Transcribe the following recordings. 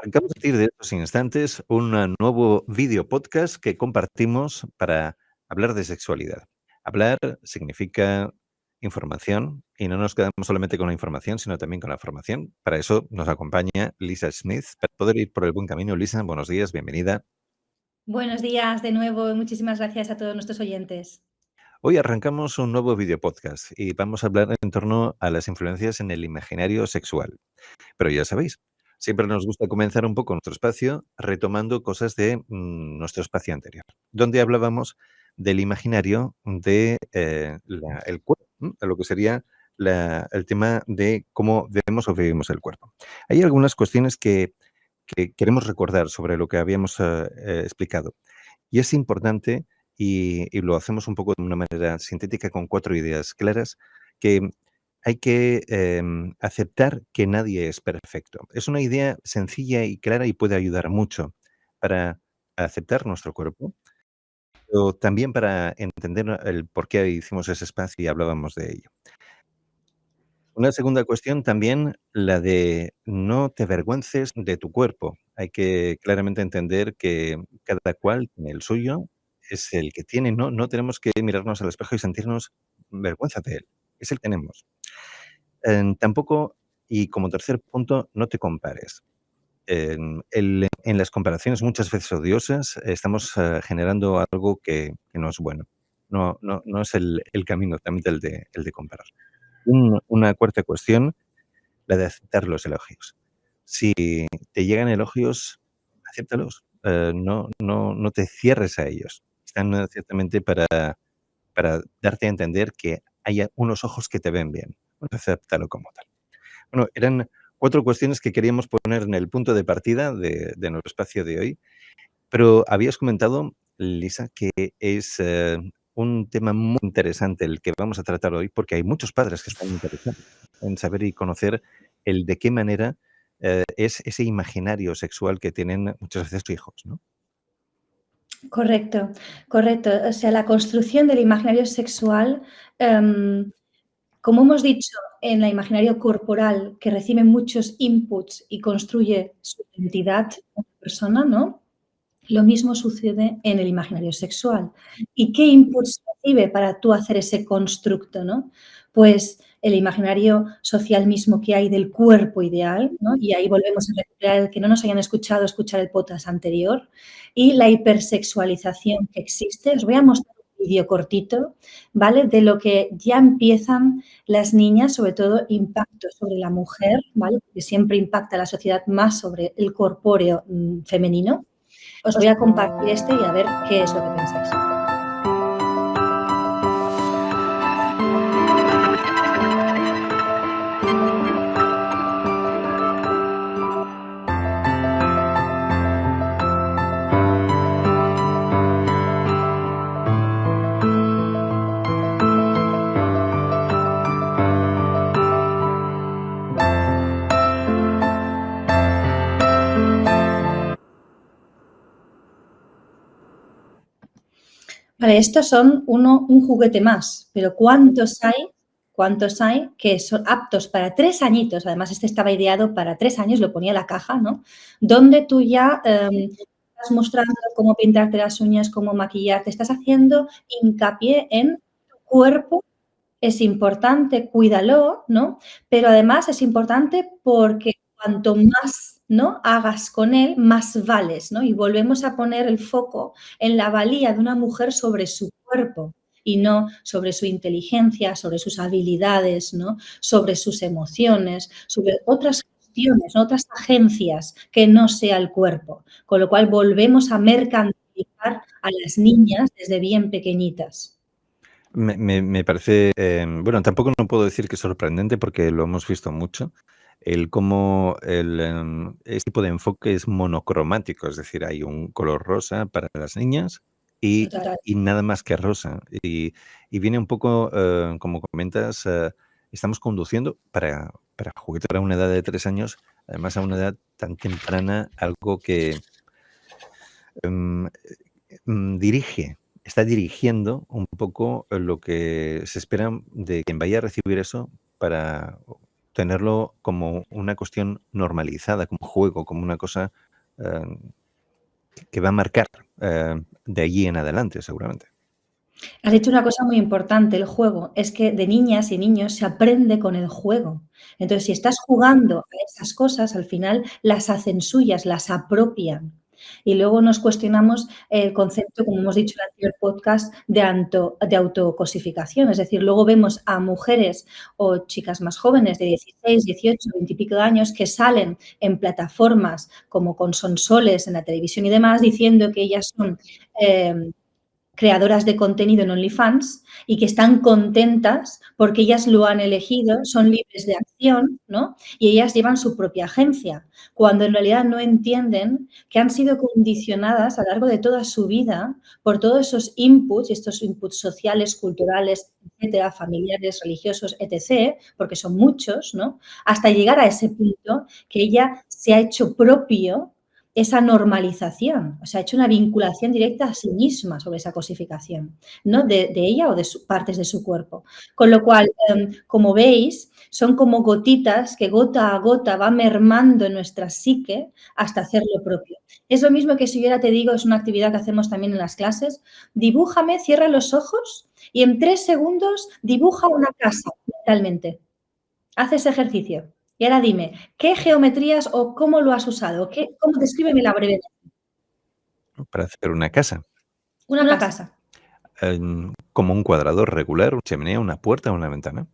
Arrancamos a partir de estos instantes un nuevo video podcast que compartimos para hablar de sexualidad. Hablar significa información y no nos quedamos solamente con la información, sino también con la formación. Para eso nos acompaña Lisa Smith, para poder ir por el buen camino. Lisa, buenos días, bienvenida. Buenos días de nuevo y muchísimas gracias a todos nuestros oyentes. Hoy arrancamos un nuevo video podcast y vamos a hablar en torno a las influencias en el imaginario sexual. Pero ya sabéis, siempre nos gusta comenzar un poco nuestro espacio retomando cosas de nuestro espacio anterior, donde hablábamos del imaginario de el cuerpo, de lo que sería el tema de cómo vemos o vivimos el cuerpo. Hay algunas cuestiones que queremos recordar sobre lo que habíamos explicado. Y es importante, y lo hacemos un poco de una manera sintética con 4 ideas claras, que hay que, aceptar que nadie es perfecto. Es una idea sencilla y clara y puede ayudar mucho para aceptar nuestro cuerpo, pero también para entender el por qué hicimos ese espacio y hablábamos de ello. Una segunda cuestión también, la de no te avergüences de tu cuerpo. Hay que claramente entender que cada cual tiene el suyo, es el que tiene, no tenemos que mirarnos al espejo y sentirnos vergüenza de él, es el que tenemos. Tampoco, y como tercer punto, no te compares. En las comparaciones muchas veces odiosas estamos generando algo que no es bueno. No es el camino también el de comparar. Una cuarta cuestión, la de aceptar los elogios. Si te llegan elogios, acéptalos, no te cierres a ellos. Están ciertamente para darte a entender que haya unos ojos que te ven bien. Pues acéptalo como tal. Bueno, eran 4 cuestiones que queríamos poner en el punto de partida de nuestro espacio de hoy, pero habías comentado, Lisa, que es, un tema muy interesante el que vamos a tratar hoy, porque hay muchos padres que están interesados en saber y conocer el de qué manera, es ese imaginario sexual que tienen muchas veces sus hijos, ¿no? Correcto, correcto. O sea, la construcción del imaginario sexual, em, como hemos dicho, en el imaginario corporal, que recibe muchos inputs y construye su identidad como persona, ¿no? Lo mismo sucede en el imaginario sexual. ¿Y qué inputs recibe para tú hacer ese constructo, no? Pues el imaginario social mismo que hay del cuerpo ideal, ¿no? Y ahí volvemos a recuperar el que no nos hayan escuchado, escuchar el podcast anterior, y la hipersexualización que existe. Os voy a mostrar un vídeo cortito, ¿vale? De lo que ya empiezan las niñas, sobre todo impacto sobre la mujer, ¿vale? Porque siempre impacta la sociedad más sobre el corpóreo femenino. Os voy a compartir este y a ver qué es lo que pensáis. Vale, estos son un juguete más, pero ¿cuántos hay que son aptos para 3 añitos? Además, este estaba ideado para 3 años, lo ponía en la caja, ¿no? Donde tú ya, estás mostrando cómo pintarte las uñas, cómo maquillarte, estás haciendo hincapié en tu cuerpo. Es importante, cuídalo, ¿no? Pero además es importante porque cuanto más, ¿no?, hagas con él, más vales, ¿no? Y volvemos a poner el foco en la valía de una mujer sobre su cuerpo y no sobre su inteligencia, sobre sus habilidades, ¿no?, sobre sus emociones, sobre otras cuestiones, ¿no?, otras agencias que no sea el cuerpo. Con lo cual volvemos a mercantilizar a las niñas desde bien pequeñitas. Me parece, bueno, tampoco no puedo decir que es sorprendente porque lo hemos visto mucho, el cómo este tipo de enfoque es monocromático, es decir, hay un color rosa para las niñas y Total. y nada más que rosa. Y viene un poco, como comentas, estamos conduciendo para juguetear a una edad de 3 años, además a una edad tan temprana, algo que, em está dirigiendo un poco lo que se espera de quien vaya a recibir eso para tenerlo como una cuestión normalizada, como juego, como una cosa que va a marcar de allí en adelante, seguramente. Has dicho una cosa muy importante, el juego. Es que de niñas y niños se aprende con el juego. Entonces, si estás jugando a esas cosas, al final las hacen suyas, las apropian. Y luego nos cuestionamos el concepto, como hemos dicho en el anterior podcast, de autocosificación. Es decir, luego vemos a mujeres o chicas más jóvenes de 16, 18, 20 y pico de años que salen en plataformas como con Sonsoles en la televisión y demás diciendo que ellas son creadoras de contenido en OnlyFans y que están contentas porque ellas lo han elegido, son libres de acción, ¿no? Y ellas llevan su propia agencia, cuando en realidad no entienden que han sido condicionadas a lo largo de toda su vida por todos esos inputs, estos inputs sociales, culturales, etcétera, familiares, religiosos, etc., porque son muchos, ¿no? Hasta llegar a ese punto que ella se ha hecho propio esa normalización, o sea, ha hecho una vinculación directa a sí misma sobre esa cosificación, ¿no? De ella o de partes de su cuerpo. Con lo cual, como veis, son como gotitas que gota a gota va mermando en nuestra psique hasta hacer lo propio. Es lo mismo que si yo ahora te digo, es una actividad que hacemos también en las clases, dibújame, cierra los ojos y en 3 segundos dibuja una casa mentalmente. Haz ese ejercicio. Y ahora dime, ¿qué geometrías o cómo lo has usado? ¿Cómo descríbemela brevemente? Para hacer una casa, Una casa. como un cuadrado regular, una chimenea, una puerta, una ventana.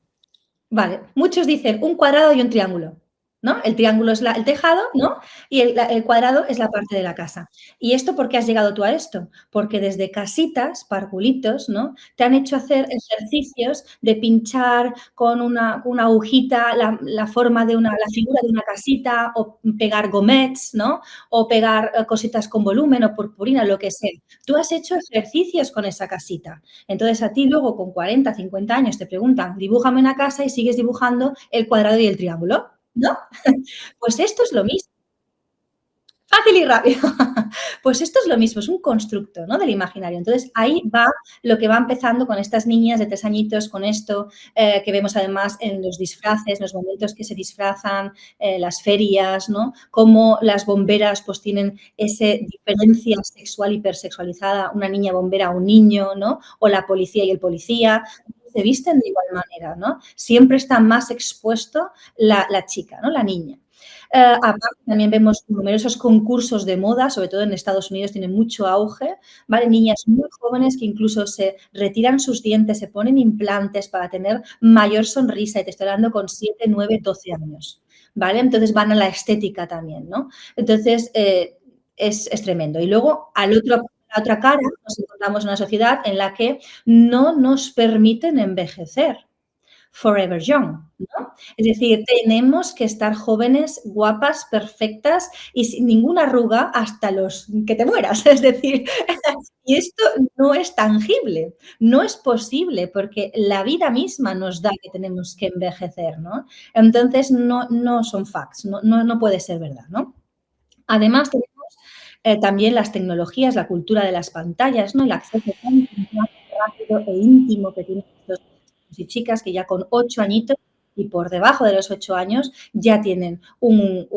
Vale, muchos dicen un cuadrado y un triángulo, ¿no? El triángulo es el tejado, ¿no? Y el cuadrado es la parte de la casa. ¿Y esto por qué has llegado tú a esto? Porque desde casitas, parvulitos, ¿no? Te han hecho hacer ejercicios de pinchar con una agujita la forma de la figura de una casita o pegar gomets, ¿no? O pegar cositas con volumen o purpurina, lo que sea. Tú has hecho ejercicios con esa casita. Entonces a ti luego con 40, 50 años te preguntan, dibújame una casa y sigues dibujando el cuadrado y el triángulo, ¿no? Pues esto es lo mismo. Fácil y rápido. Pues esto es lo mismo, es un constructo, ¿no? Del imaginario. Entonces, ahí va lo que va empezando con estas niñas de 3 añitos, con esto, que vemos además en los disfraces, los momentos que se disfrazan, las ferias, ¿no? Cómo las bomberas, pues, tienen ese diferencia sexual hipersexualizada, una niña bombera a un niño, ¿no? O la policía y el policía, se visten de igual manera, ¿no? Siempre está más expuesto la chica, ¿no? La niña. Aparte, también vemos numerosos concursos de moda, sobre todo en Estados Unidos tiene mucho auge, ¿vale? Niñas muy jóvenes que incluso se retiran sus dientes, se ponen implantes para tener mayor sonrisa, y te estoy hablando con 7, 9, 12 años, ¿vale? Entonces van a la estética también, ¿no? Entonces, es tremendo. Y luego, a la otra cara, nos encontramos una sociedad en la que no nos permiten envejecer. Forever young, ¿no? Es decir, tenemos que estar jóvenes, guapas, perfectas y sin ninguna arruga hasta los que te mueras. Es decir, y esto no es tangible, no es posible, porque la vida misma nos da que tenemos que envejecer, ¿no? Entonces, no son facts, no puede ser verdad, ¿no? Además, tenemos, también las tecnologías, la cultura de las pantallas, ¿no? El acceso tan rápido e íntimo que tienen estos chicos y chicas que ya con 8 añitos y por debajo de los 8 años ya tienen un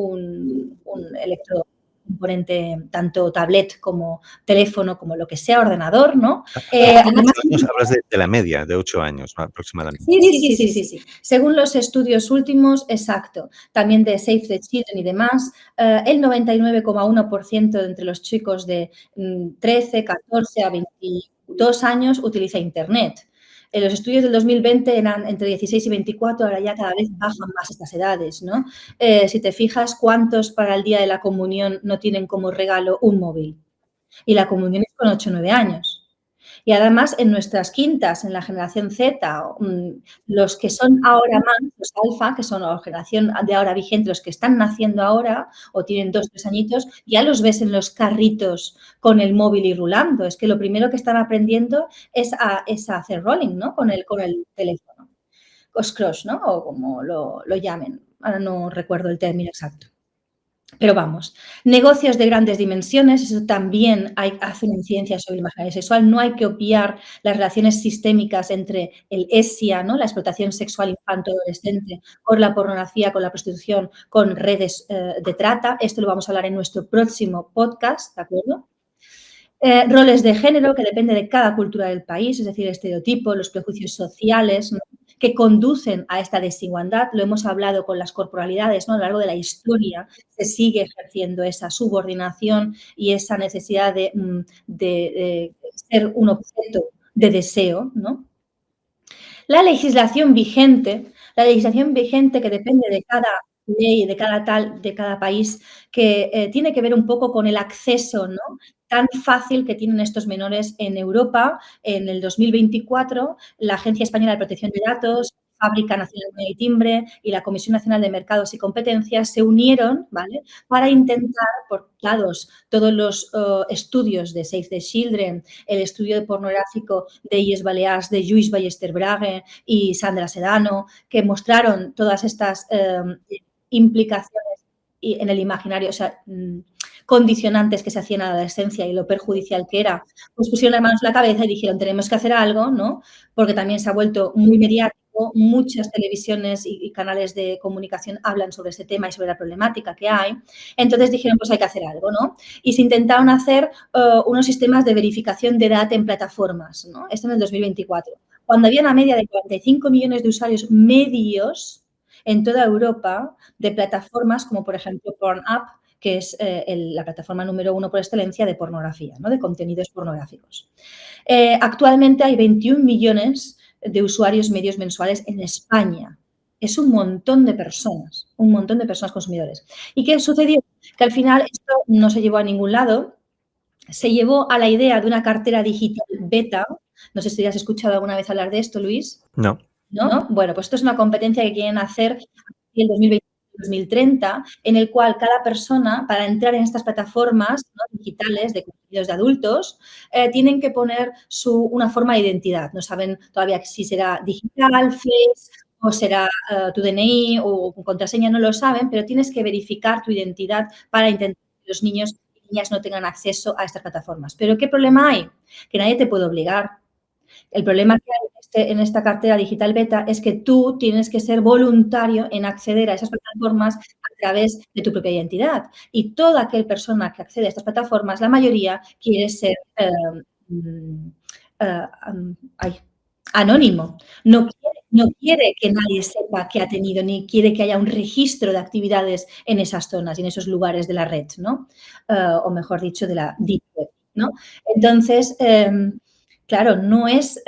electrocomponente, tanto tablet como teléfono, como lo que sea, ordenador, ¿no? Además 8 años, hablas de la media, de 8 años aproximadamente. sí. Según los estudios últimos, exacto, también de Save the Children y demás, el 99,1% de entre los chicos de 13, 14 a 22 años utiliza Internet. En los estudios del 2020 eran entre 16 y 24, ahora ya cada vez bajan más estas edades, ¿no? Si te fijas, ¿cuántos para el día de la comunión no tienen como regalo un móvil? Y la comunión es con 8 o 9 años. Y además en nuestras quintas, en la generación Z, los que son ahora más, los alfa, que son la generación de ahora vigente, los que están naciendo ahora o tienen 2, 3 añitos, ya los ves en los carritos con el móvil y rulando. Es que lo primero que están aprendiendo es a hacer rolling, ¿no? Con el teléfono. O scratch, ¿no? O como lo llamen. Ahora no recuerdo el término exacto. Pero vamos, negocios de grandes dimensiones, eso también hace una incidencia sobre el imaginario sexual. No hay que obviar las relaciones sistémicas entre el ESIA, ¿no? La explotación sexual infanto-adolescente, con la pornografía, con la prostitución, con redes de trata. Esto lo vamos a hablar en nuestro próximo podcast, ¿de acuerdo? Roles de género, que depende de cada cultura del país, es decir, estereotipos, los prejuicios sociales, ¿no? Que conducen a esta desigualdad. Lo hemos hablado con las corporalidades, ¿no? A lo largo de la historia se sigue ejerciendo esa subordinación y esa necesidad de ser un objeto de deseo, ¿no? La legislación vigente que depende de cada ley, de cada país, que tiene que ver un poco con el acceso, ¿no? Tan fácil que tienen estos menores en Europa. En el 2024, la Agencia Española de Protección de Datos, Fábrica Nacional de Timbre y la Comisión Nacional de Mercados y Competencias se unieron, ¿vale? Para intentar, por dados todos los estudios de Save the Children, el estudio pornográfico de Illes Balears, de Lluís Ballester Brage y Sandra Sedano, que mostraron todas estas implicaciones en el imaginario, o sea, condicionantes que se hacían a la adolescencia y lo perjudicial que era, pues pusieron las manos en la cabeza y dijeron, tenemos que hacer algo, ¿no? Porque también se ha vuelto muy mediático, muchas televisiones y canales de comunicación hablan sobre ese tema y sobre la problemática que hay. Entonces dijeron, pues hay que hacer algo, ¿no? Y se intentaron hacer unos sistemas de verificación de edad en plataformas, ¿no? Esto en el 2024. Cuando había una media de 45 millones de usuarios medios en toda Europa de plataformas como, por ejemplo, Pornhub, que es la plataforma número 1 por excelencia de pornografía, ¿no? De contenidos pornográficos. Actualmente hay 21 millones de usuarios medios mensuales en España. Es un montón de personas consumidores. ¿Y qué sucedió? Que al final esto no se llevó a ningún lado, se llevó a la idea de una cartera digital beta. No sé si has escuchado alguna vez hablar de esto, Luis. No. ¿No? Bueno, pues esto es una competencia que quieren hacer en el 2020-2030, en el cual cada persona, para entrar en estas plataformas, ¿no? digitales de contenidos de adultos, tienen que poner una forma de identidad. No saben todavía si será digital, face, o será tu DNI o contraseña, no lo saben, pero tienes que verificar tu identidad para intentar que los niños y niñas no tengan acceso a estas plataformas. ¿Pero qué problema hay? Que nadie te puede obligar. El problema que hay en esta cartera digital beta es que tú tienes que ser voluntario en acceder a esas plataformas a través de tu propia identidad. Y toda aquella persona que accede a estas plataformas, la mayoría quiere ser anónimo. No quiere que nadie sepa que ha tenido, ni quiere que haya un registro de actividades en esas zonas y en esos lugares de la red, ¿no? O mejor dicho, de la deep web, ¿no? Entonces, claro, no es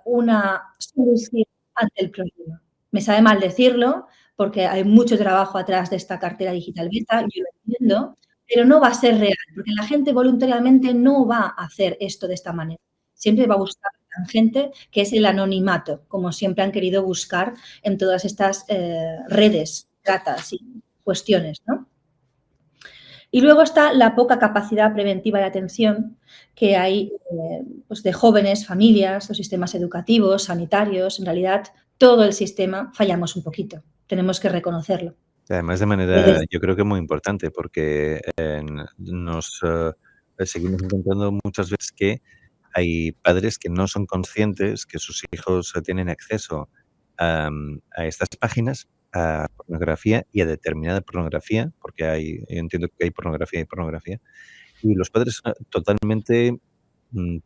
una solución ante el problema. Me sabe mal decirlo, porque hay mucho trabajo atrás de esta cartera digital beta, yo lo entiendo, pero no va a ser real, porque la gente voluntariamente no va a hacer esto de esta manera. Siempre va a buscar la tangente, que es el anonimato, como siempre han querido buscar en todas estas redes, tratas y cuestiones, ¿no? Y luego está la poca capacidad preventiva de atención que hay pues de jóvenes, familias, los sistemas educativos, sanitarios. En realidad, todo el sistema fallamos un poquito. Tenemos que reconocerlo. Además, de manera, yo creo que muy importante, porque nos seguimos encontrando muchas veces que hay padres que no son conscientes que sus hijos tienen acceso a estas páginas, a pornografía y a determinada pornografía, porque yo entiendo que hay pornografía y pornografía, y los padres totalmente,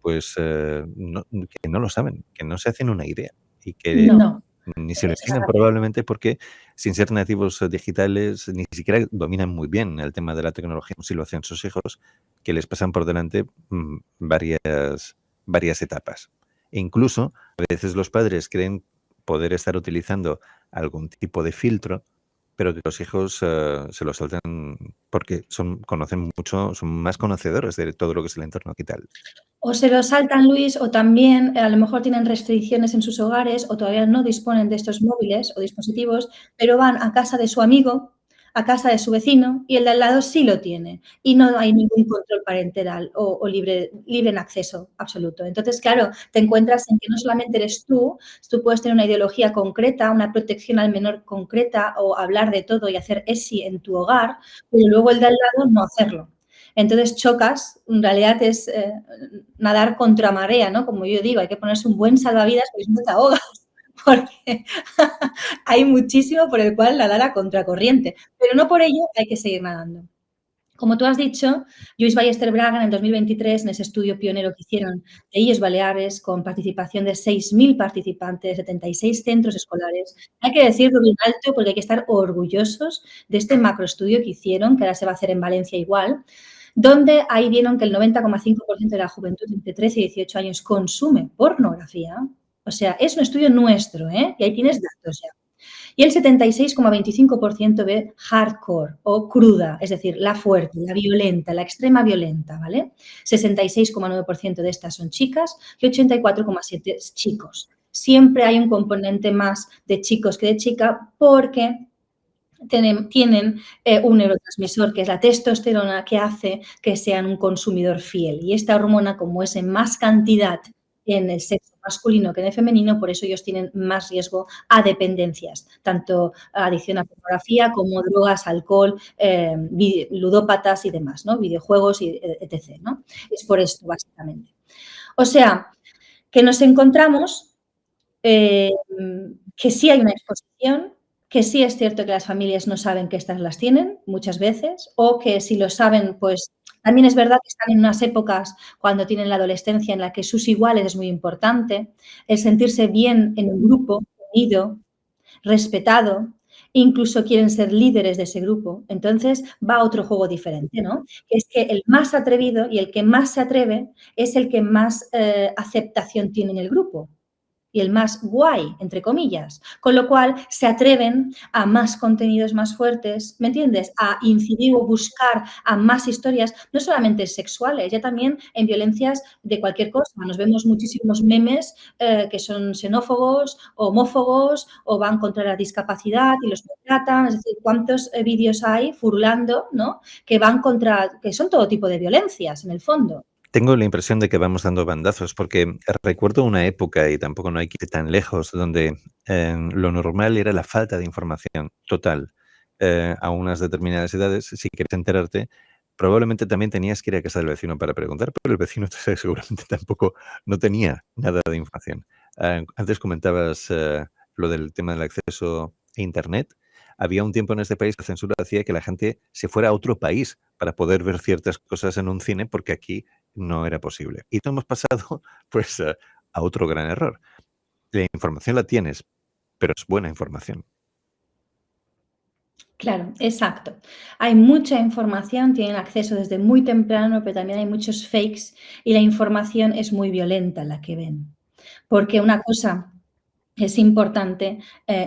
pues, que no lo saben, que no se hacen una idea y que No. ni se lo imaginan probablemente porque sin ser nativos digitales ni siquiera dominan muy bien el tema de la tecnología, si lo hacen sus hijos, que les pasan por delante varias etapas. E incluso a veces los padres creen poder estar utilizando algún tipo de filtro, pero que los hijos se lo saltan porque conocen mucho, son más conocedores de todo lo que es el entorno digital. O se lo saltan, Luis, o también a lo mejor tienen restricciones en sus hogares o todavía no disponen de estos móviles o dispositivos, pero van a casa de su amigo a casa de su vecino y el de al lado sí lo tiene y no hay ningún control parental o libre en acceso absoluto. Entonces, claro, te encuentras en que no solamente eres tú puedes tener una ideología concreta, una protección al menor concreta o hablar de todo y hacer ESI en tu hogar, pero luego el de al lado no hacerlo. Entonces chocas, en realidad es nadar contra marea, ¿no? Como yo digo, hay que ponerse un buen salvavidas porque si no te ahogas, porque hay muchísimo por el cual nadar a contracorriente, pero no por ello hay que seguir nadando. Como tú has dicho, Lluís Ballester Braga en el 2023, en ese estudio pionero que hicieron de Illes Baleares, con participación de 6.000 participantes, 76 centros escolares. Hay que decirlo bien alto porque hay que estar orgullosos de este macroestudio que hicieron, que ahora se va a hacer en Valencia igual, donde ahí vieron que el 90,5% de la juventud entre 13 y 18 años consume pornografía. O sea, es un estudio nuestro, ¿eh? Y ahí tienes datos ya. Y el 76,25% ve hardcore o cruda, es decir, la fuerte, la violenta, la extrema violenta, ¿vale? 66,9% de estas son chicas y 84,7% chicos. Siempre hay un componente más de chicos que de chica porque tienen un neurotransmisor que es la testosterona que hace que sean un consumidor fiel. Y esta hormona, como es en más cantidad en el sexo masculino que en el femenino, por eso ellos tienen más riesgo a dependencias, tanto adicción a pornografía como drogas, alcohol, ludópatas y demás, ¿no? Videojuegos, y etc., ¿no? Es por esto, básicamente. O sea, que nos encontramos que sí hay una exposición, que sí es cierto que las familias no saben que estas las tienen muchas veces, o que si lo saben, pues también es verdad que están en unas épocas cuando tienen la adolescencia en la que sus iguales es muy importante, el sentirse bien en un grupo, unido, respetado, incluso quieren ser líderes de ese grupo. Entonces va a otro juego diferente, ¿no? Que es que el más atrevido y el que más se atreve es el que más aceptación tiene en el grupo y el más guay, entre comillas. Con lo cual se atreven a más contenidos más fuertes, ¿me entiendes? A incidir o buscar a más historias, no solamente sexuales, ya también en violencias de cualquier cosa. Nos vemos muchísimos memes que son xenófobos, homófobos o van contra la discapacidad y los maltratan. Es decir, ¿cuántos vídeos hay furulando, ¿no? Que van contra, que son todo tipo de violencias en el fondo. Tengo la impresión de que vamos dando bandazos, porque recuerdo una época, y tampoco no hay que ir tan lejos, donde lo normal era la falta de información total. A unas determinadas edades, si quieres enterarte, probablemente también tenías que ir a casa del vecino para preguntar, pero el vecino seguramente tampoco no tenía nada de información. Antes comentabas lo del tema del acceso a Internet. Había un tiempo en este país que la censura hacía que la gente se fuera a otro país para poder ver ciertas cosas en un cine, porque aquí no era posible. Y hemos pasado, pues, a otro gran error. La información la tienes, pero es buena información. Claro, exacto. Hay mucha información, tienen acceso desde muy temprano, pero también hay muchos fakes y la información es muy violenta la que ven. Porque una cosa es importante,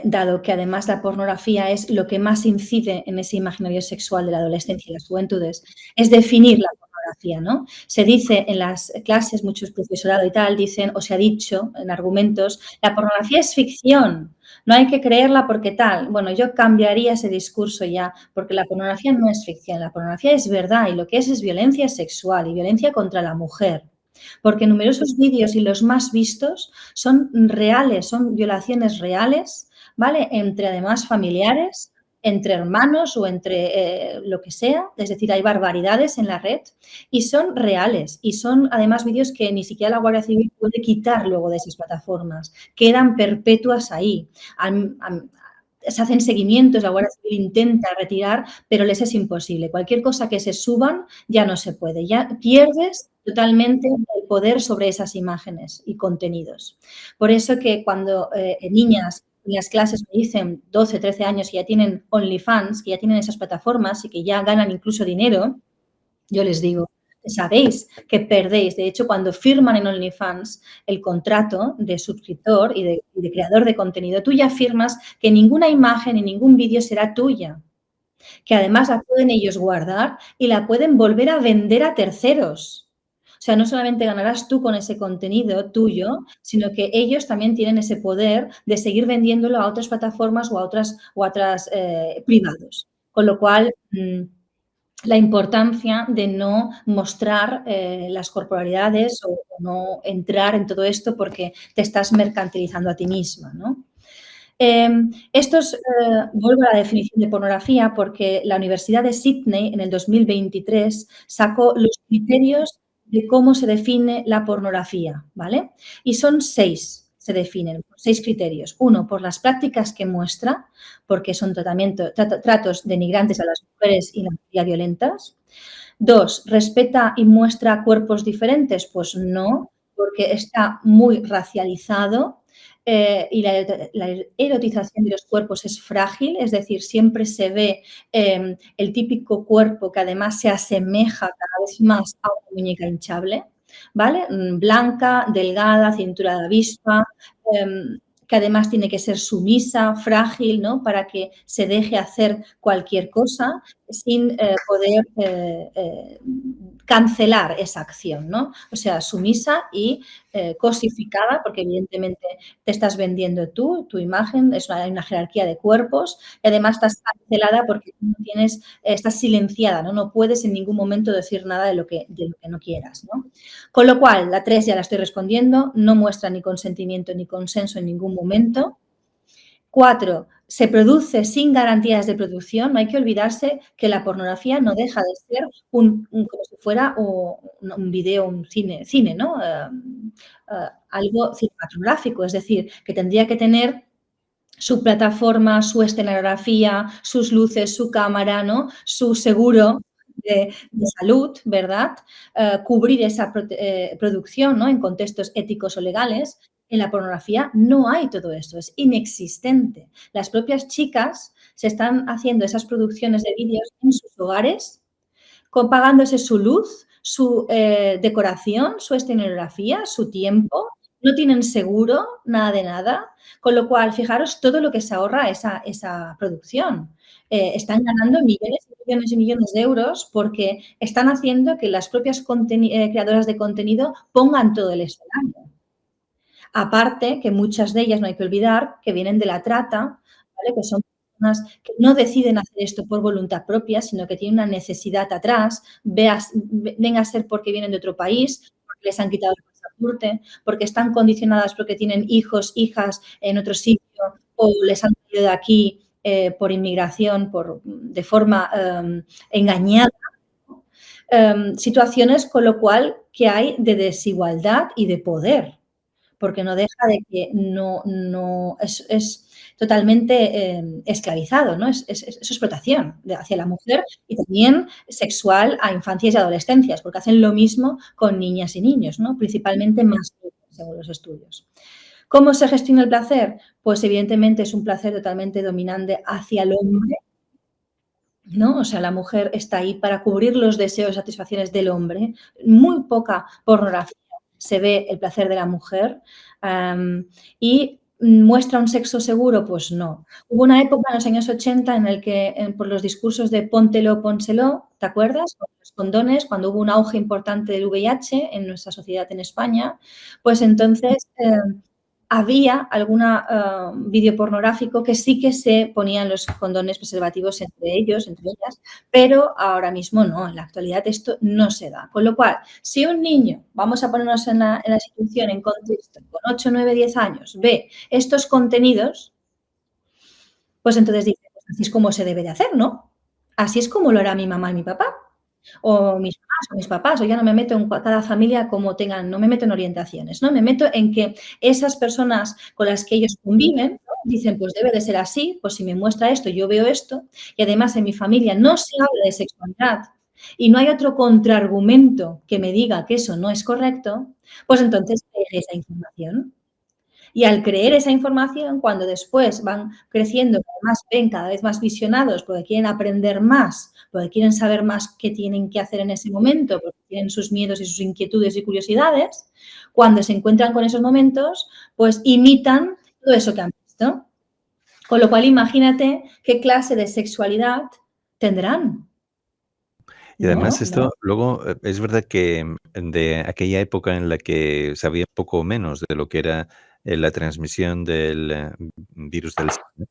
dado que además la pornografía es lo que más incide en ese imaginario sexual de la adolescencia y las juventudes, es definir la pornografía, ¿no? Se dice en las clases, muchos profesorado y tal, dicen, o se ha dicho en argumentos, la pornografía es ficción, no hay que creerla porque tal. Bueno, yo cambiaría ese discurso ya, porque la pornografía no es ficción, la pornografía es verdad y lo que es violencia sexual y violencia contra la mujer. Porque numerosos vídeos y los más vistos son reales, son violaciones reales, ¿vale? Entre además familiares, entre hermanos o entre lo que sea, es decir, hay barbaridades en la red y son reales y son además vídeos que ni siquiera la Guardia Civil puede quitar luego de esas plataformas, quedan perpetuas ahí. Se hacen seguimientos, la Guardia Civil intenta retirar, pero les es imposible. Cualquier cosa que se suban ya no se puede, ya pierdes totalmente el poder sobre esas imágenes y contenidos. Por eso que cuando niñas en las clases me dicen 12, 13 años que ya tienen OnlyFans, que ya tienen esas plataformas y que ya ganan incluso dinero, yo les digo, sabéis que perdéis. De hecho, cuando firman en OnlyFans el contrato de suscriptor y de creador de contenido, tú ya firmas que ninguna imagen y ningún vídeo será tuya, que además la pueden ellos guardar y la pueden volver a vender a terceros. O sea, no solamente ganarás tú con ese contenido tuyo, sino que ellos también tienen ese poder de seguir vendiéndolo a otras plataformas o a otras privados. Con lo cual, la importancia de no mostrar las corporalidades o no entrar en todo esto porque te estás mercantilizando a ti misma, ¿no? Vuelvo a la definición de pornografía porque la Universidad de Sydney en el 2023 sacó los criterios de cómo se define la pornografía, ¿vale? Y son 6, se definen, 6 criterios. 1, por las prácticas que muestra, porque son tratos denigrantes a las mujeres y la violentas. 2, ¿respeta y muestra cuerpos diferentes? Pues no, porque está muy racializado y la erotización de los cuerpos es frágil, es decir, siempre se ve el típico cuerpo que además se asemeja cada vez más a una muñeca hinchable, ¿vale? Blanca, delgada, cintura de avispa, que además tiene que ser sumisa, frágil, ¿no? Para que se deje hacer cualquier cosa sin poder cancelar esa acción, ¿no? O sea, sumisa y cosificada, porque evidentemente te estás vendiendo tú, tu imagen, hay una jerarquía de cuerpos y además estás cancelada porque no estás silenciada, ¿no? No puedes en ningún momento decir nada de lo que no quieras, ¿no? Con lo cual, la 3 ya la estoy respondiendo, no muestra ni consentimiento ni consenso en ningún momento. 4, se produce sin garantías de producción. No hay que olvidarse que la pornografía no deja de ser como si fuera un vídeo, un cine, ¿no? Algo cinematográfico, es decir, que tendría que tener su plataforma, su escenografía, sus luces, su cámara, ¿no? Su seguro de salud, ¿verdad? Cubrir esa producción, ¿no? En contextos éticos o legales. En la pornografía no hay todo eso, es inexistente. Las propias chicas se están haciendo esas producciones de vídeos en sus hogares, pagándose su luz, su decoración, su escenografía, su tiempo, no tienen seguro, nada de nada, con lo cual, fijaros todo lo que se ahorra esa producción. Están ganando millones y millones y millones de euros porque están haciendo que las propias creadoras de contenido pongan todo el escenario. Aparte, que muchas de ellas, no hay que olvidar, que vienen de la trata, ¿vale? Que son personas que no deciden hacer esto por voluntad propia, sino que tienen una necesidad atrás, venga a ser porque vienen de otro país, porque les han quitado el pasaporte, porque están condicionadas porque tienen hijos, hijas en otro sitio o les han traído de aquí por inmigración, de forma engañada. Situaciones con lo cual que hay de desigualdad y de poder, porque no deja de que no es totalmente esclavizado, ¿no? Es explotación hacia la mujer y también sexual a infancias y adolescencias, porque hacen lo mismo con niñas y niños, ¿no? Principalmente más según los estudios. ¿Cómo se gestiona el placer? Pues evidentemente es un placer totalmente dominante hacia el hombre, ¿no? O sea, la mujer está ahí para cubrir los deseos y satisfacciones del hombre. Muy poca pornografía se ve el placer de la mujer. Y ¿muestra un sexo seguro? Pues no. Hubo una época en los años 80 en el que por los discursos de póntelo, pónselo, ¿te acuerdas? Con los condones, cuando hubo un auge importante del VIH en nuestra sociedad en España, pues entonces había alguna vídeo pornográfico que sí que se ponían los condones preservativos entre ellos, entre ellas, pero ahora mismo no, en la actualidad esto no se da. Con lo cual, si un niño, vamos a ponernos en la situación, en contexto, con 8, 9, 10 años, ve estos contenidos, pues entonces dice, pues así es como se debe de hacer, ¿no? Así es como lo hará mi mamá y mi papá. O mis mamás o mis papás, o ya no me meto en cada familia como tengan, no me meto en orientaciones, ¿no? Me meto en que esas personas con las que ellos conviven, ¿no? Dicen, pues debe de ser así, pues si me muestra esto, yo veo esto, y además en mi familia no se habla de sexualidad y no hay otro contraargumento que me diga que eso no es correcto, pues entonces esa información. Y al creer esa información, cuando después van creciendo, además ven cada vez más visionados porque quieren aprender más, porque quieren saber más qué tienen que hacer en ese momento, porque tienen sus miedos y sus inquietudes y curiosidades, cuando se encuentran con esos momentos, pues imitan todo eso que han visto. Con lo cual, imagínate qué clase de sexualidad tendrán, Y además ¿no? esto luego, es verdad que de aquella época en la que sabía poco menos de lo que era, la transmisión del virus del SIDA,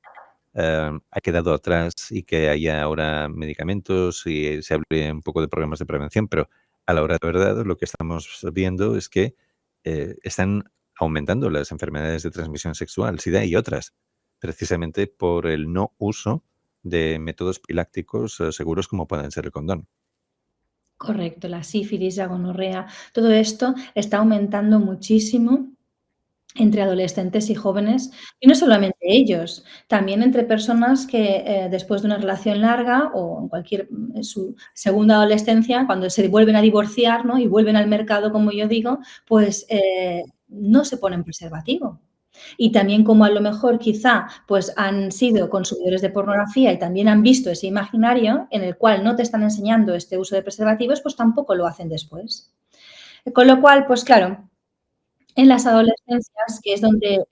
ha quedado atrás y que haya ahora medicamentos y se hable un poco de programas de prevención, pero a la hora de verdad lo que estamos viendo es que están aumentando las enfermedades de transmisión sexual, SIDA y otras, precisamente por el no uso de métodos profilácticos seguros como pueden ser el condón. Correcto, la sífilis, la gonorrea, todo esto está aumentando muchísimo entre adolescentes y jóvenes, y no solamente ellos, también entre personas que, después de una relación larga o en cualquier en su segunda adolescencia, cuando se vuelven a divorciar, ¿no? Y vuelven al mercado, como yo digo, pues, no se ponen preservativo. Y también como a lo mejor quizá, pues han sido consumidores de pornografía y también han visto ese imaginario en el cual no te están enseñando este uso de preservativos, pues tampoco lo hacen después. Con lo cual, pues claro, en las adolescencias, que es donde,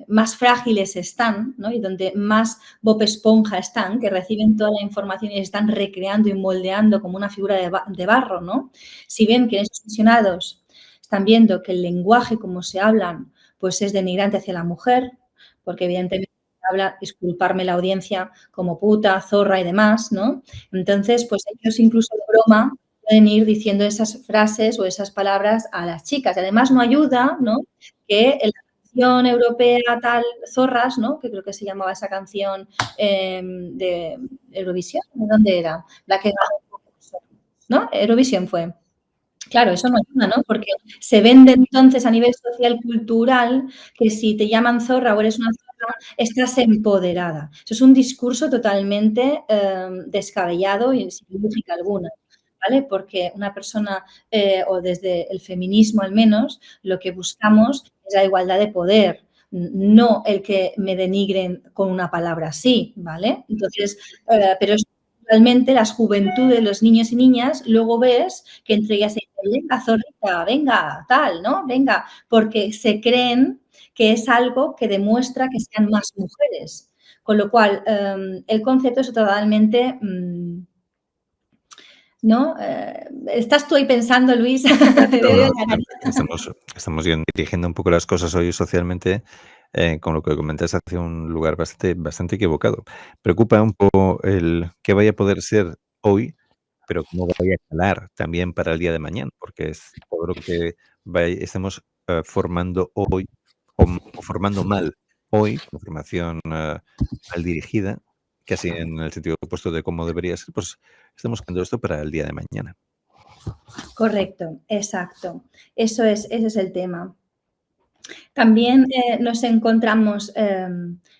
más frágiles están, ¿no? Y donde más Bob Esponja están, que reciben toda la información y se están recreando y moldeando como una figura de barro, ¿no? Si ven que en esos visionados están viendo que el lenguaje, como se hablan, pues es denigrante hacia la mujer, porque evidentemente se habla, disculparme la audiencia, como puta, zorra y demás, ¿no? Entonces, pues ellos incluso de broma pueden ir diciendo esas frases o esas palabras a las chicas. Y además no ayuda, ¿no? Que en la canción europea tal, Zorras, ¿no? Que creo que se llamaba esa canción de Eurovisión, ¿de dónde era? La que ganó el concurso, ¿no? Eurovisión fue. Claro, eso no ayuda, ¿no? Porque se vende entonces a nivel social, cultural, que si te llaman zorra o eres una zorra, estás empoderada. Eso es un discurso totalmente descabellado y sin lógica alguna. ¿Vale? Porque una persona, o desde el feminismo al menos, lo que buscamos es la igualdad de poder, no el que me denigren con una palabra así, ¿vale? Entonces, pero es realmente las juventudes, los niños y niñas, luego ves que entre ellas se dicen, venga, zorrita, venga, tal, ¿no? Venga, porque se creen que es algo que demuestra que sean más mujeres. Con lo cual, el concepto es totalmente ¿no? ¿Estás tú ahí pensando, Luis? Te No, veo no, en la carita. estamos bien dirigiendo un poco las cosas hoy socialmente, con lo que comentas hacia un lugar bastante equivocado. Preocupa un poco el qué vaya a poder ser hoy, pero cómo vaya a calar también para el día de mañana, porque es todo lo que estemos formando hoy o formando mal hoy, con formación mal dirigida, casi en el sentido opuesto de cómo debería ser, pues estamos creando esto para el día de mañana. Correcto, exacto. Ese es el tema. También, nos encontramos,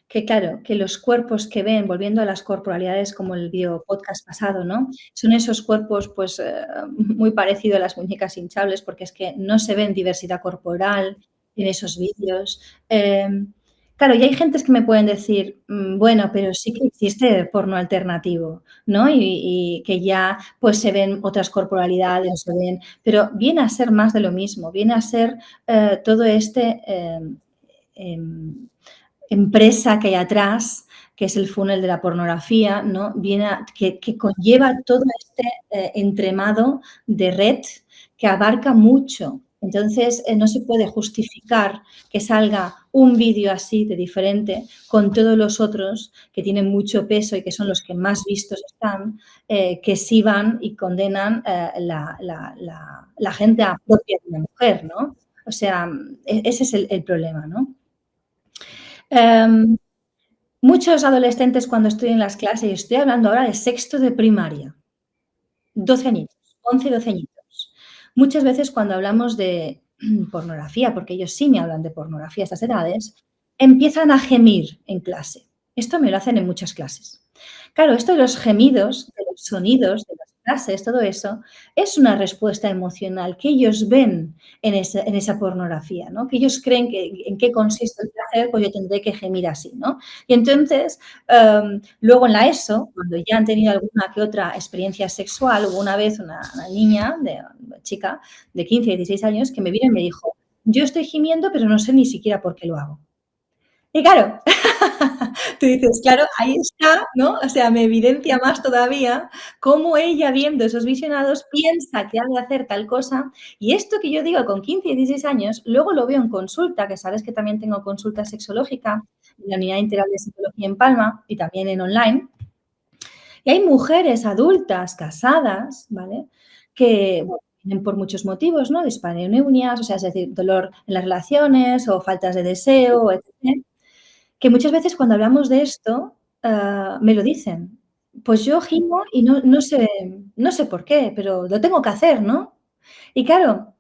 que claro, que los cuerpos que ven, volviendo a las corporalidades como el biopodcast pasado, ¿no? Son esos cuerpos, pues, muy parecido a las muñecas hinchables, porque es que no se ven diversidad corporal en esos vídeos. Claro, y hay gentes que me pueden decir: bueno, pero sí que existe porno alternativo", ¿no? Y que ya, pues, se ven otras corporalidades, se ven pero viene a ser más de lo mismo, viene a ser todo este em, empresa que hay atrás, que es el funnel de la pornografía, ¿no? Que conlleva todo este entremado de red que abarca mucho. Entonces, no se puede justificar que salga un vídeo así de diferente con todos los otros que tienen mucho peso y que son los que más vistos están, que sí van y condenan la gente propia de una mujer, ¿no? O sea, ese es el problema, ¿no? Em, muchos adolescentes cuando estoy en las clases, y estoy hablando ahora de sexto de primaria, 12 añitos, 11, 12 añitos. Muchas veces cuando hablamos de pornografía, porque ellos sí me hablan de pornografía a estas edades, empiezan a gemir en clase. Esto me lo hacen en muchas clases. Claro, esto de los gemidos, de los sonidos, de las frases, todo eso, es una respuesta emocional que ellos ven en esa pornografía, ¿no? Que ellos creen que en qué consiste el placer, pues yo tendré que gemir así, ¿no? Y entonces, luego en la ESO, cuando ya han tenido alguna que otra experiencia sexual, hubo una vez una niña, una chica de 15, 16 años, que me vino y me dijo, yo estoy gimiendo, pero no sé ni siquiera por qué lo hago. Y claro, tú dices, claro, ahí está, ¿no? O sea, me evidencia más todavía cómo ella viendo esos visionados piensa que ha de hacer tal cosa. Y esto que yo digo con 15 y 16 años, luego lo veo en consulta, que sabes que también tengo consulta sexológica en la Unidad Integral de Psicología en Palma y también en online. Y hay mujeres adultas casadas, ¿vale? Que, bueno, vienen por muchos motivos, ¿no? Dispareunias, o sea, es decir, dolor en las relaciones o faltas de deseo, etcétera, que muchas veces cuando hablamos de esto, me lo dicen. Pues yo gimo y no sé por qué, pero lo tengo que hacer, ¿no? Y claro,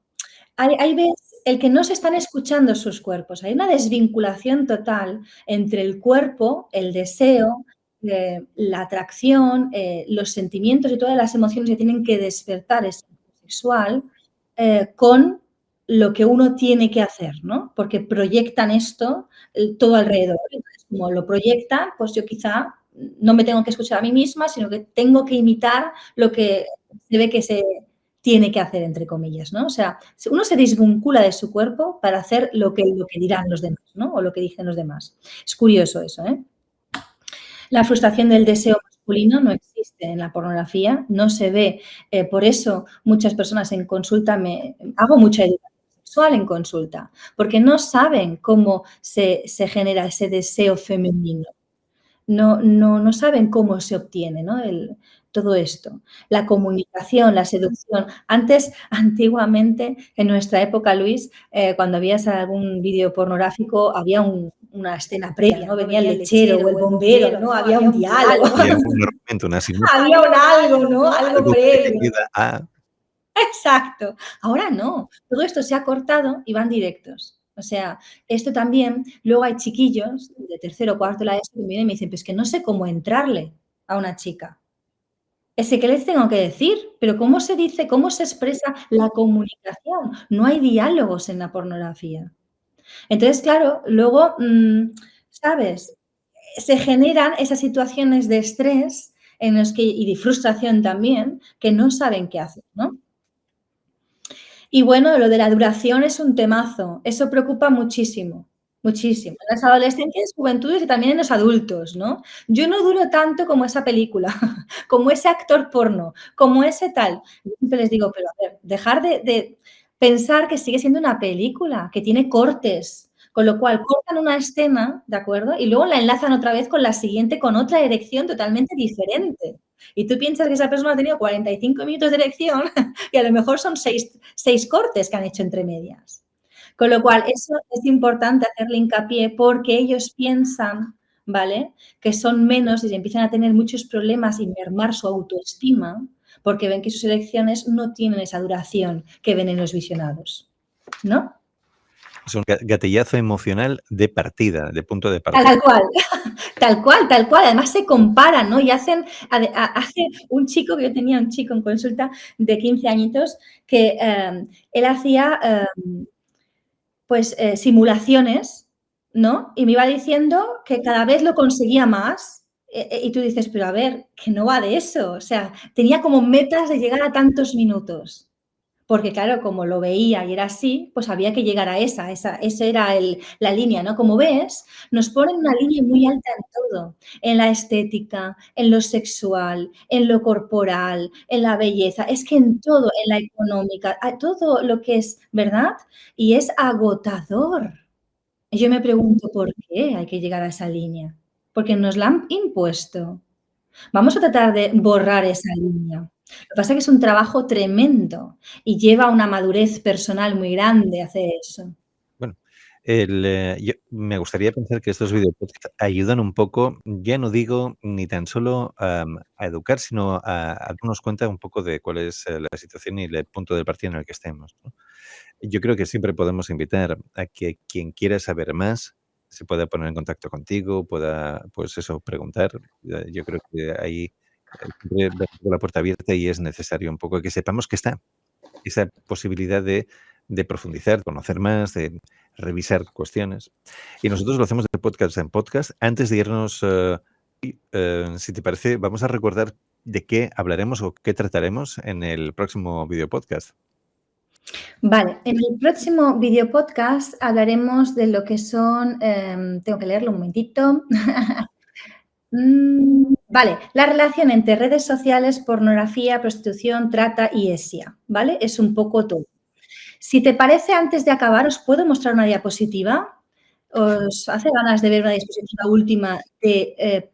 ahí ves el que no se están escuchando sus cuerpos. Hay una desvinculación total entre el cuerpo, el deseo, la atracción, los sentimientos y todas las emociones que tienen que despertar ese acto sexual, con lo que uno tiene que hacer, ¿no? Porque proyectan esto, todo alrededor. Entonces, como lo proyectan, pues yo quizá no me tengo que escuchar a mí misma, sino que tengo que imitar lo que se ve que se tiene que hacer, entre comillas, ¿no? O sea, uno se desvincula de su cuerpo para hacer lo que dirán los demás, ¿no? O lo que dicen los demás. Es curioso eso, ¿eh? La frustración del deseo masculino no existe en la pornografía, no se ve. Por eso muchas personas en consulta hago mucha educación sexual en consulta, porque no saben cómo se genera ese deseo femenino. No saben cómo se obtiene, ¿no? Todo esto. La comunicación, la seducción. Antes, antiguamente, en nuestra época, Luis, cuando habías algún vídeo pornográfico, había una escena previa, ¿no? Venía el lechero o el bombero, ¿no? Había un diálogo. Había un argumento, una sinopsis. Había un algo, ¿no? Algo Algo que previo. ayuda a Exacto. Ahora no. Todo esto se ha cortado y van directos. O sea, esto también, luego hay chiquillos de tercero o cuarto de la ESO que me vienen y me dicen, pues que no sé cómo entrarle a una chica. Ese, ¿qué les tengo que decir? Pero ¿cómo se dice, cómo se expresa la comunicación? No hay diálogos en la pornografía. Entonces, claro, luego, ¿sabes? Se generan esas situaciones de estrés en los que y de frustración también, que no saben qué hacer, ¿no? Y bueno, lo de la duración es un temazo. Eso preocupa muchísimo, muchísimo. En las adolescencias, juventudes y también en los adultos, ¿no? Yo no duro tanto como esa película, como ese actor porno, como ese tal. Yo siempre les digo, pero a ver, dejar de pensar que sigue siendo una película, que tiene cortes, con lo cual cortan una escena, ¿de acuerdo? Y luego la enlazan otra vez con la siguiente, con otra erección totalmente diferente. Y tú piensas que esa persona ha tenido 45 minutos de erección y a lo mejor son seis cortes que han hecho entre medias. Con lo cual, eso es importante hacerle hincapié porque ellos piensan, ¿vale?, que son menos y empiezan a tener muchos problemas y mermar su autoestima porque ven que sus elecciones no tienen esa duración que ven en los visionados, ¿no? es un gatillazo emocional de partida, de punto de partida. Tal cual, tal cual, tal cual. Además se comparan, ¿no? Y hace un chico, que yo tenía un chico en consulta de 15 añitos, que él hacía pues simulaciones, ¿no? Y me iba diciendo que cada vez lo conseguía más. Y tú dices, pero a ver, que no va de eso. O sea, tenía como metas de llegar a tantos minutos. Porque claro, como lo veía y era así, pues había que llegar a esa era la línea, ¿no? Como ves, nos ponen una línea muy alta en todo, en la estética, en lo sexual, en lo corporal, en la belleza, es que en todo, en la económica, a todo lo que es, ¿verdad? Y es agotador. Y yo me pregunto, ¿por qué hay que llegar a esa línea? Porque nos la han impuesto. Vamos a tratar de borrar esa línea. Lo que pasa es que es un trabajo tremendo y lleva una madurez personal muy grande hacer eso. Bueno, yo me gustaría pensar que estos videopodcasts ayudan un poco, ya no digo ni tan solo, a educar, sino a darnos cuenta un poco de cuál es, la situación y el punto de partida en el que estemos, ¿no? Yo creo que siempre podemos invitar a que quien quiera saber más se pueda poner en contacto contigo, pueda, pues eso, preguntar. Yo creo que ahí, siempre dejo la puerta abierta y es necesario un poco que sepamos que está esa posibilidad de profundizar, conocer más, de revisar cuestiones. Y nosotros lo hacemos de podcast en podcast. Antes de irnos, si te parece, vamos a recordar de qué hablaremos o qué trataremos en el próximo video podcast. Vale, en el próximo video podcast hablaremos de lo que son, tengo que leerlo un momentito. Vale, la relación entre redes sociales, pornografía, prostitución, trata y ESIA, ¿vale? Es un poco todo. Si te parece, antes de acabar, ¿os puedo mostrar una diapositiva? ¿Os hace ganas de ver una diapositiva última de,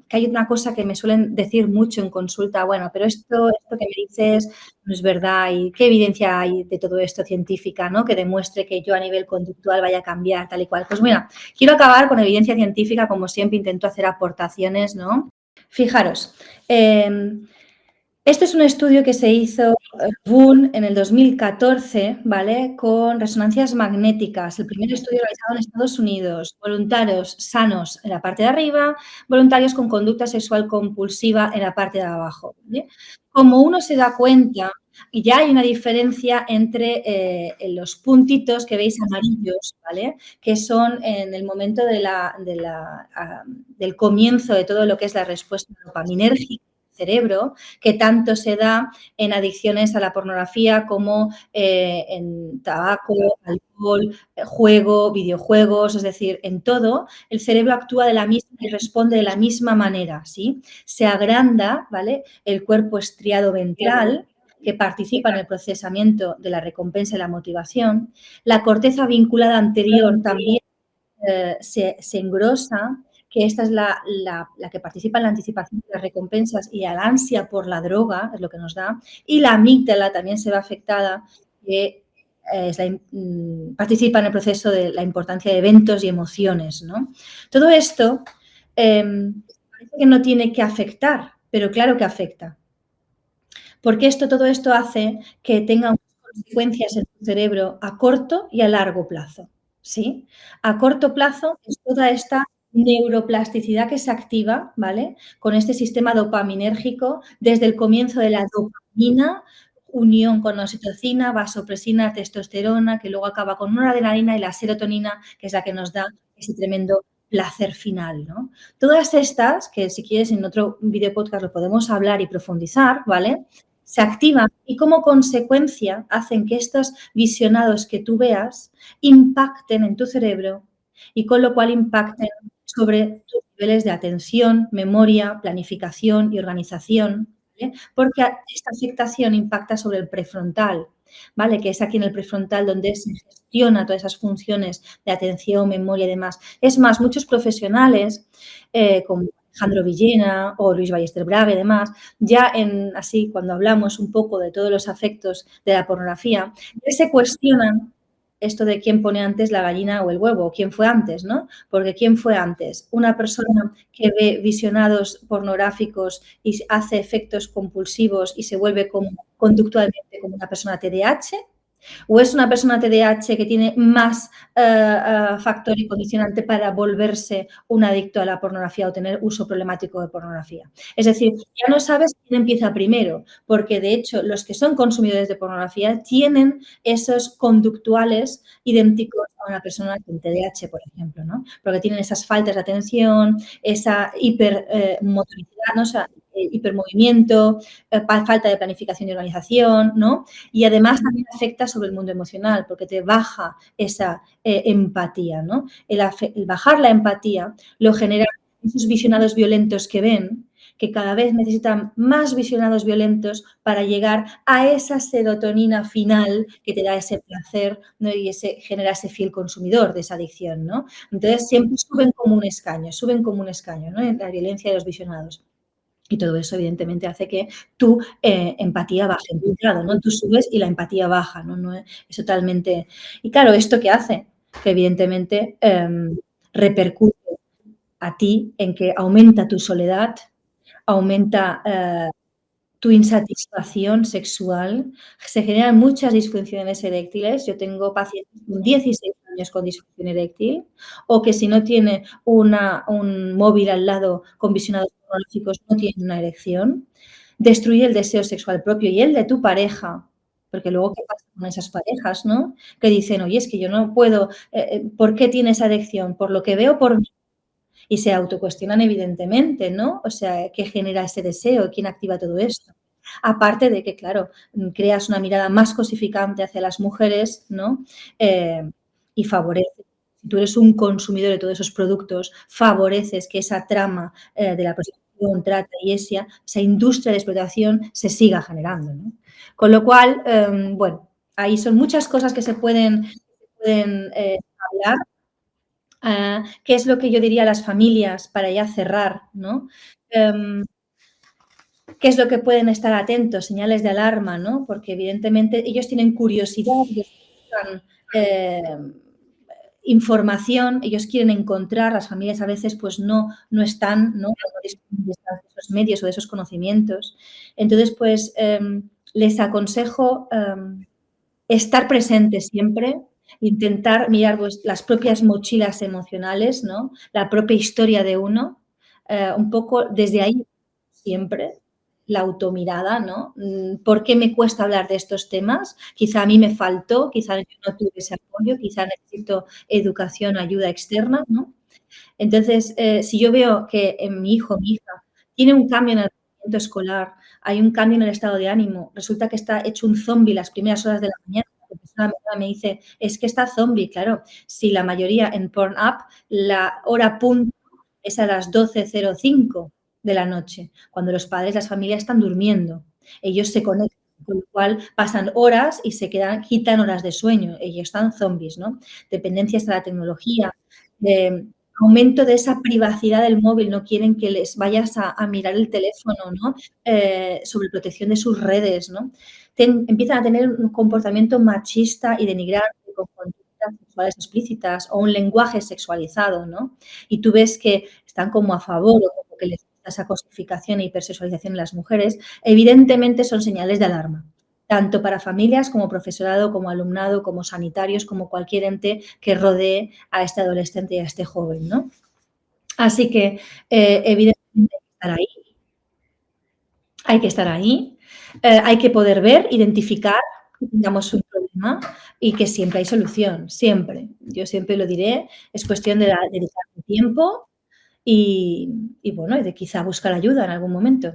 que hay una cosa que me suelen decir mucho en consulta? Bueno, pero esto que me dices no es verdad, y qué evidencia hay de todo esto científica, ¿no? Que demuestre que yo a nivel conductual vaya a cambiar tal y cual. Pues mira, quiero acabar con evidencia científica, como siempre intento hacer aportaciones, ¿no? Fijaros, este es un estudio que se hizo Boone en el 2014, ¿vale? Con resonancias magnéticas. El primer estudio realizado en Estados Unidos. Voluntarios sanos en la parte de arriba, voluntarios con conducta sexual compulsiva en la parte de abajo, ¿vale? Como uno se da cuenta, y ya hay una diferencia entre los puntitos que veis amarillos, ¿vale? Que son en el momento del comienzo de todo lo que es la respuesta dopaminérgica cerebro, que tanto se da en adicciones a la pornografía como en tabaco, alcohol, juego, videojuegos, es decir, en todo, el cerebro actúa de la misma y responde de la misma manera, ¿sí? Se agranda, ¿vale? El cuerpo estriado ventral, que participa en el procesamiento de la recompensa y la motivación. La corteza vinculada anterior también se engrosa, que esta es la que participa en la anticipación de las recompensas y al ansia por la droga, es lo que nos da, y la amígdala también se ve afectada, que participa en el proceso de la importancia de eventos y emociones, ¿no? Todo esto parece que no tiene que afectar, pero claro que afecta, porque todo esto hace que tenga unas consecuencias en tu cerebro a corto y a largo plazo, ¿sí? A corto plazo es toda esta neuroplasticidad que se activa, ¿vale? Con este sistema dopaminérgico desde el comienzo de la dopamina, unión con oxitocina, vasopresina, testosterona, que luego acaba con noradrenalina y la serotonina, que es la que nos da ese tremendo placer final, ¿no? Todas estas, que si quieres en otro video podcast lo podemos hablar y profundizar, ¿vale? Se activan y como consecuencia hacen que estos visionados que tú veas impacten en tu cerebro y con lo cual impacten sobre tus niveles de atención, memoria, planificación y organización, ¿vale? Porque esta afectación impacta sobre el prefrontal, ¿vale? Que es aquí en el prefrontal donde se gestiona todas esas funciones de atención, memoria y demás. Es más, muchos profesionales, como Alejandro Villena o Luis Ballester Braga y demás, ya así cuando hablamos un poco de todos los efectos de la pornografía, ya se cuestionan esto de quién pone antes la gallina o el huevo, quién fue antes, ¿no? Porque ¿quién fue antes? ¿Una persona que ve visionados pornográficos y hace efectos compulsivos y se vuelve conductualmente como una persona TDAH? ¿O es una persona TDAH que tiene más factor y condicionante para volverse un adicto a la pornografía o tener uso problemático de pornografía? Es decir, ya no sabes quién empieza primero, porque de hecho los que son consumidores de pornografía tienen esos conductuales idénticos a una persona con TDAH, por ejemplo, ¿no? Porque tienen esas faltas de atención, esa hipermotoricidad, ¿no? O sea, hipermovimiento, falta de planificación y organización, ¿no? Y además también afecta sobre el mundo emocional porque te baja esa empatía, ¿no? El bajar la empatía lo genera esos visionados violentos que ven, que cada vez necesitan más visionados violentos para llegar a esa serotonina final que te da ese placer, ¿no? Y genera ese fiel consumidor de esa adicción, ¿no? Entonces siempre suben como un escaño, ¿no? En la violencia de los visionados. Y todo eso, evidentemente, hace que tu empatía baje en tu grado, ¿no? Tú subes y la empatía baja, ¿no? No es totalmente... Y claro, ¿esto qué hace? Que evidentemente repercute a ti en que aumenta tu soledad, aumenta tu insatisfacción sexual, se generan muchas disfunciones eréctiles. Yo tengo pacientes con 16 años con disfunción eréctil o que si no tiene un móvil al lado con visionados pornográficos no tiene una erección. Destruye el deseo sexual propio y el de tu pareja, porque luego, ¿qué pasa con esas parejas, no? Que dicen, oye, es que yo no puedo, ¿por qué tiene esa erección? ¿Por lo que veo por mí? Y se autocuestionan evidentemente, ¿no? O sea, ¿qué genera ese deseo? ¿Quién activa todo esto? Aparte de que, claro, creas una mirada más cosificante hacia las mujeres, ¿no? Y favorece, si tú eres un consumidor de todos esos productos, favoreces que esa trama de la prostitución, trata y esa industria de explotación se siga generando, ¿no? Con lo cual, bueno, ahí son muchas cosas que se pueden hablar. ¿Qué es lo que yo diría a las familias para ya cerrar, ¿no? ¿Qué es lo que pueden estar atentos? Señales de alarma, ¿no? Porque evidentemente ellos tienen curiosidad, ellos buscan información, ellos quieren encontrar, las familias a veces pues no están, no disponibles de esos medios o de esos conocimientos. Entonces, pues les aconsejo estar presente siempre, intentar mirar pues, las propias mochilas emocionales, ¿no? La propia historia de uno, un poco desde ahí siempre, la automirada, ¿no? ¿Por qué me cuesta hablar de estos temas? Quizá a mí me faltó, quizá yo no tuve ese apoyo, quizá necesito educación, ayuda externa, ¿no? Entonces, si yo veo que en mi hijo, mi hija, tiene un cambio en el rendimiento escolar, hay un cambio en el estado de ánimo, resulta que está hecho un zombi las primeras horas de la mañana, la profesora me dice, es que está zombi, claro, si la mayoría en Pornhub, la hora punta es a las 12:05 de la noche, cuando los padres, las familias están durmiendo. Ellos se conectan, con lo cual pasan horas y se quedan, quitan horas de sueño, ellos están zombis, ¿no? Dependencias de la tecnología, aumento de esa privacidad del móvil, no quieren que les vayas a mirar el teléfono, ¿no? Sobre protección de sus redes, ¿no? Empiezan a tener un comportamiento machista y denigrante, con conductas sexuales explícitas o un lenguaje sexualizado, ¿no? Y tú ves que están como a favor o como que les gusta esa cosificación e hipersexualización en las mujeres, evidentemente son señales de alarma, tanto para familias como profesorado, como alumnado, como sanitarios, como cualquier ente que rodee a este adolescente y a este joven, ¿no? Así que, evidentemente hay que estar ahí, hay que poder ver, identificar que tengamos un problema y que siempre hay solución, siempre. Yo siempre lo diré, es cuestión de dedicar tiempo y bueno, y de quizá buscar ayuda en algún momento.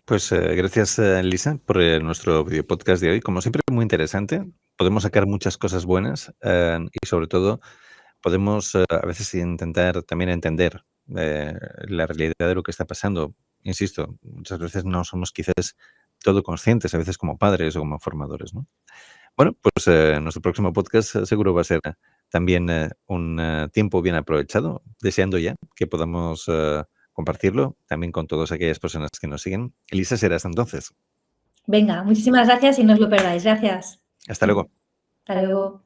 Pues gracias, Lisa, por nuestro video podcast de hoy. Como siempre, muy interesante. Podemos sacar muchas cosas buenas y sobre todo podemos a veces intentar también entender la realidad de lo que está pasando. Insisto, muchas veces no somos quizás todo conscientes, a veces como padres o como formadores, ¿no? Bueno, pues nuestro próximo podcast seguro va a ser también un tiempo bien aprovechado, deseando ya que podamos compartirlo también con todas aquellas personas que nos siguen. Elisa, será hasta entonces. Venga, muchísimas gracias y no os lo perdáis. Gracias. Hasta luego. Hasta luego.